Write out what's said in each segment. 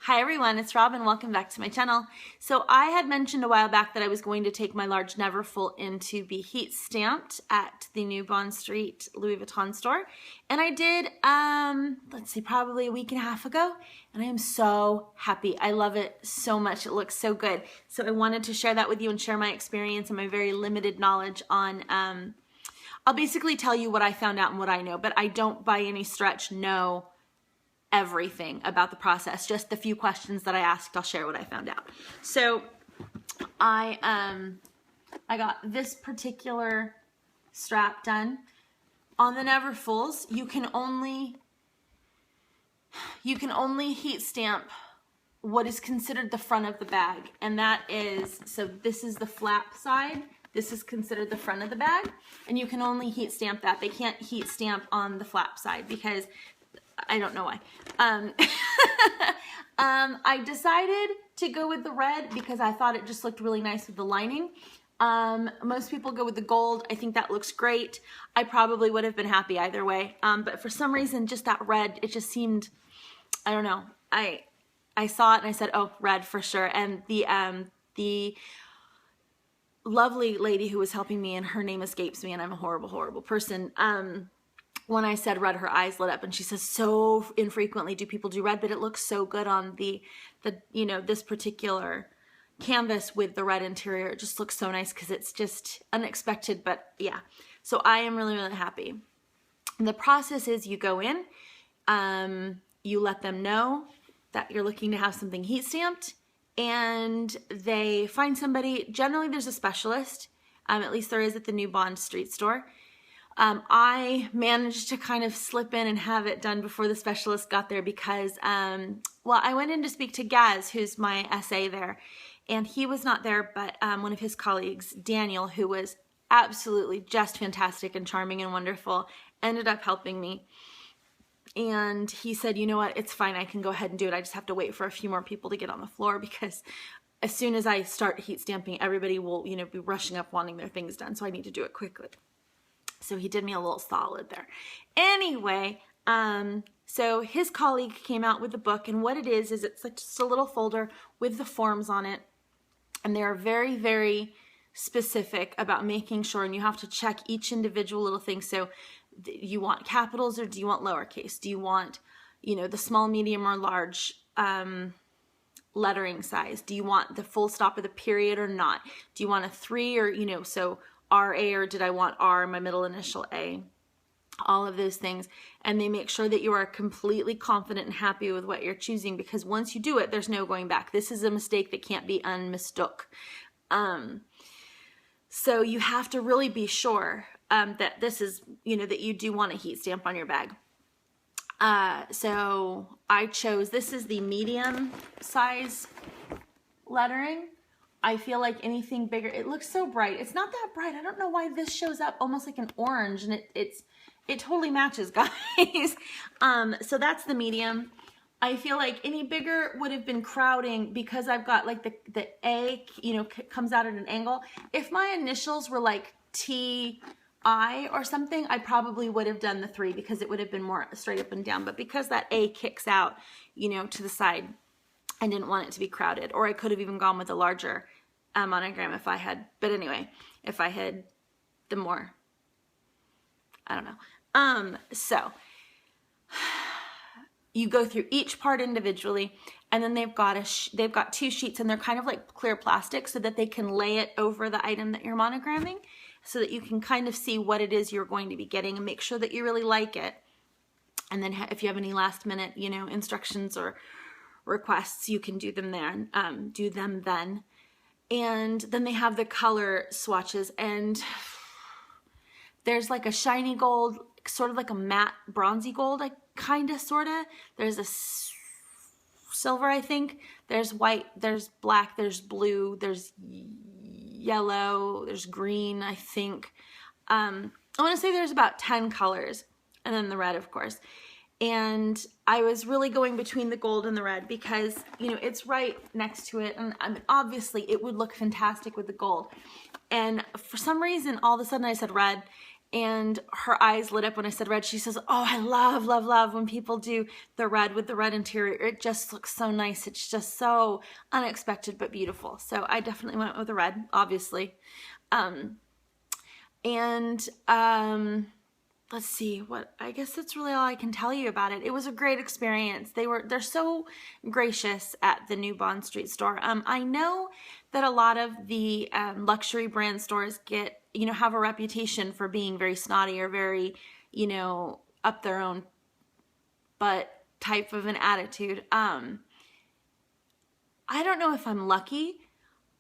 Hi everyone, it's Robin. Welcome back to my channel. So I had mentioned a while back that I was going to take my large Neverfull in to be heat stamped at the new Bond Street Louis Vuitton store. And I did, let's see, probably a week and a half ago. And I am so happy. I love it so much. It looks so good. So I wanted to share that with you and share my experience and my very limited knowledge on, I'll basically tell you what I found out and what I know, but I don't by any stretch know everything about the process. Just the few questions that I asked, I'll share what I found out. So I got this particular strap done. On the Neverfulls, you can only heat stamp what is considered the front of the bag, and that is, so this is the flap side. This is considered the front of the bag, and you can only heat stamp that. They can't heat stamp on the flap side because I don't know why. I decided to go with the red because I thought it just looked really nice with the lining. Most people go with the gold. I think that looks great. I probably would have been happy either way. But for some reason, just that red, it just seemed, I don't know. I saw it and I said, oh, red for sure. And the lovely lady who was helping me, and her name escapes me, and I'm a horrible, horrible person. When I said red, her eyes lit up, and she says, so infrequently do people do red, but it looks so good on the this particular canvas with the red interior. It just looks so nice because it's just unexpected, but yeah. So I am really, really happy. And the process is you go in, you let them know that you're looking to have something heat stamped, and they find somebody. Generally there's a specialist, at least there is at the new Bond Street store. I managed to kind of slip in and have it done before the specialist got there because, well, I went in to speak to Gaz, who's my SA there, and he was not there, but one of his colleagues, Daniel, who was absolutely just fantastic and charming and wonderful, ended up helping me. And he said, you know what, it's fine, I can go ahead and do it. I just have to wait for a few more people to get on the floor because as soon as I start heat stamping, everybody will, be rushing up wanting their things done, so I need to do it quickly. So he did me a little solid there. Anyway, so his colleague came out with the book, and what it is it's like just a little folder with the forms on it. And they are very, very specific about making sure, and you have to check each individual little thing. So you want capitals or do you want lowercase? Do you want, the small, medium, or large lettering size? Do you want the full stop or the period or not? Do you want a 3 or, so RA, or did I want R, my middle initial A? All of those things. And they make sure that you are completely confident and happy with what you're choosing, because once you do it, there's no going back. This is a mistake that can't be unmistook. So you have to really be sure that this is, that you do want a heat stamp on your bag. So I chose, this is the medium size lettering. I feel like anything bigger, it looks so bright. It's not that bright. I don't know why this shows up almost like an orange, and it totally matches, guys. So that's the medium. I feel like any bigger would have been crowding because I've got like the A, comes out at an angle. If my initials were like TI or something, I probably would have done the 3 because it would have been more straight up and down. But because that A kicks out, to the side, I didn't want it to be crowded. Or I could have even gone with a larger monogram if I had, but anyway, if I had the more, I don't know. So you go through each part individually, and then they've got 2 sheets, and they're kind of like clear plastic so that they can lay it over the item that you're monogramming so that you can kind of see what it is you're going to be getting and make sure that you really like it. And then if you have any last minute, instructions or requests, you can do them there, do them then. And then they have the color swatches, and there's like a shiny gold, sort of like a matte bronzy gold, like sort of. There's a silver, I think. There's white, there's black, there's blue, there's yellow, there's green, I think. I want to say there's about 10 colors, and then the red, of course. And I was really going between the gold and the red because, it's right next to it. And obviously it would look fantastic with the gold. And for some reason, all of a sudden I said red. and her eyes lit up when I said red. She says, oh, I love, love, love when people do the red with the red interior. It just looks so nice. It's just so unexpected but beautiful. So I definitely went with the red, obviously. Let's see, I guess that's really all I can tell you about it. It was a great experience. They're so gracious at the new Bond Street store. I know that a lot of the luxury brand stores have a reputation for being very snotty or very, up their own butt type of an attitude. I don't know if I'm lucky.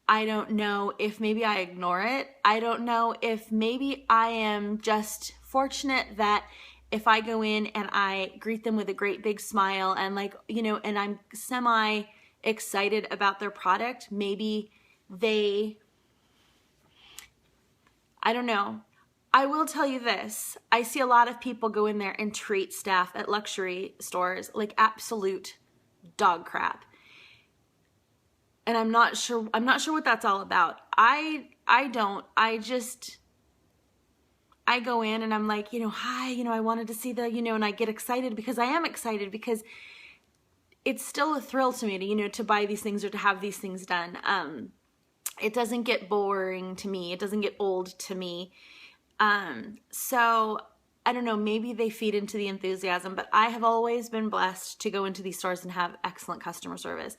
I don't know if maybe I ignore it. I don't know if maybe I am just fortunate that if I go in and I greet them with a great big smile and and I'm semi excited about their product, maybe I don't know. I will tell you this. I see a lot of people go in there and treat staff at luxury stores like absolute dog crap. And I'm not sure what that's all about. I go in and I'm like, hi, I wanted to see and I get excited because I am excited because it's still a thrill to me to buy these things or to have these things done. It doesn't get boring to me. It doesn't get old to me. So I don't know, maybe they feed into the enthusiasm, but I have always been blessed to go into these stores and have excellent customer service.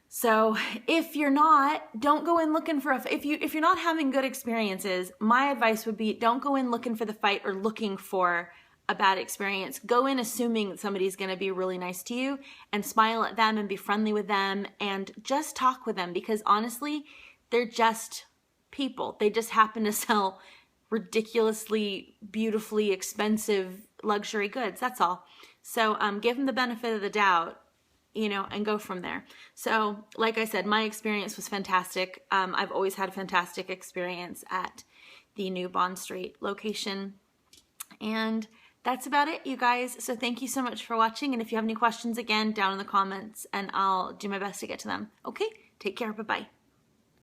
So if you're not, don't go in looking for if you're not having good experiences, my advice would be don't go in looking for the fight or looking for a bad experience. Go in assuming that somebody's going to be really nice to you and smile at them and be friendly with them and just talk with them, because honestly, they're just people. They just happen to sell ridiculously, beautifully expensive luxury goods. That's all. So give them the benefit of the doubt, and go from there. So like I said, my experience was fantastic. I've always had a fantastic experience at the new Bond Street location. And that's about it, you guys. So thank you so much for watching. And if you have any questions, again, down in the comments, and I'll do my best to get to them. Okay, take care. Bye-bye.